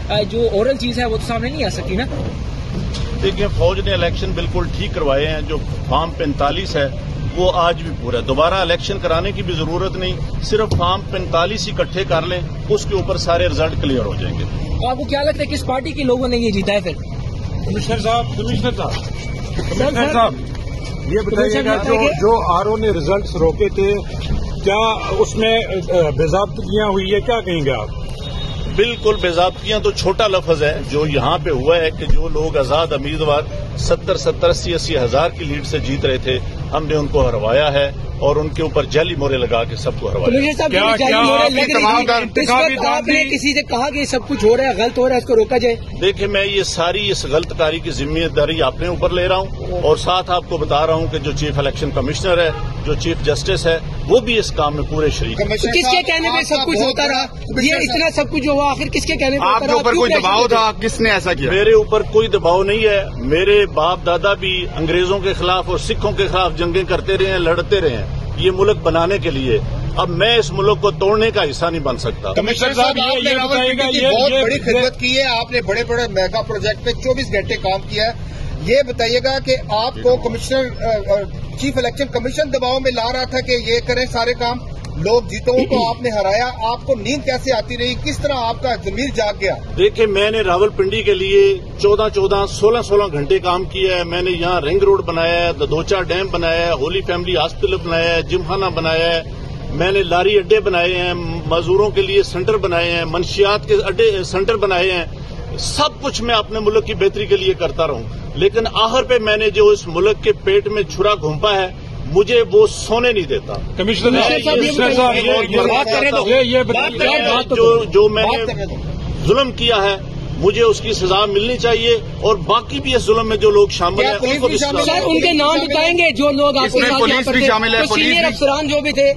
जो ओरल चीज है वो तो सामने नहीं आ सकती ना। देखिए, फौज ने इलेक्शन बिल्कुल ठीक करवाए हैं। जो फॉर्म 45 है वो आज भी पूरा है। दोबारा इलेक्शन कराने की भी जरूरत नहीं, सिर्फ फॉर्म 45 इकट्ठे कर लें, उसके ऊपर सारे रिजल्ट क्लियर हो जाएंगे। तो आपको क्या लगता है किस पार्टी के लोगों ने ये जीता है? फिर कमिश्नर साहब ये बताइएगा, जो आरओ ने रिजल्ट्स रोके थे, क्या उसमें बेज़ाब्तगियां हुई है? क्या कहेंगे आप? बिल्कुल, बेज़ाब्तगियां तो छोटा लफ्ज है। जो यहाँ पे हुआ है कि जो लोग आजाद उम्मीदवार 70-70, 80-80 हजार की लीड से जीत रहे थे, हमने उनको हरवाया है और उनके ऊपर जाली मोहरे लगा के सबको हरवाया। आपने किसी से कहा कि सब कुछ हो रहा है, गलत हो रहा है, इसको रोका जाए? देखिए, मैं ये सारी इस गलतकारी की जिम्मेदारी अपने ऊपर ले रहा हूँ और साथ आपको बता रहा हूँ कि जो चीफ इलेक्शन कमिश्नर है, जो चीफ जस्टिस है, वो भी इस काम में पूरे शरीक है। तो किसके कहने पे सब कुछ होता रहा? ये इतना सब कुछ हुआ, आखिर किसके कहने पे? आपके ऊपर कोई दबाव था? किसने ऐसा किया? मेरे ऊपर कोई दबाव नहीं है। मेरे बाप दादा भी अंग्रेजों के खिलाफ और सिखों के खिलाफ जंगें करते रहे हैं, लड़ते रहे हैं, ये मुल्क बनाने के लिए। अब मैं इस मुल्क को तोड़ने का हिस्सा नहीं बन सकता। कमिश्नर साहब, आपने रावलपिंडी की बहुत बड़ी खिदमत की है, आपने बड़े बड़े मेगा प्रोजेक्ट पे 24 घंटे काम किया है। ये बताइएगा कि आपको कमिश्नर चीफ इलेक्शन कमीशन दबाव में ला रहा था कि ये करें सारे काम, लोग जीतों को आपने हराया, आपको नींद कैसे आती रही? किस तरह आपका जमीर जाग गया? देखिए, मैंने रावलपिंडी के लिए 14-14, 16-16 घंटे काम किया है। मैंने यहाँ रिंग रोड बनाया है, दधोचा डैम बनाया है, होली फैमिली हॉस्पिटल बनाया है, जिमखाना बनाया है, मैंने लारी अड्डे बनाए हैं, मजदूरों के लिए सेंटर बनाए हैं, मंशियात के अड्डे सेंटर बनाए हैं। सब कुछ मैं अपने मुल्क की बेहतरी के लिए करता रहूं, लेकिन आखिर पे मैंने जो इस मुल्क के पेट में छुरा घुंपा है, मुझे वो सोने नहीं देता। कमिश्नर साहब, जो मैंने जुल्म किया है, मुझे उसकी सजा मिलनी चाहिए और बाकी भी इस जुल्म में जो लोग शामिल हैं उनको भी। उनके नाम बताएंगे जो लोग आपके पुलिस भी शामिल है, सीनियर अफसरान जो भी थे।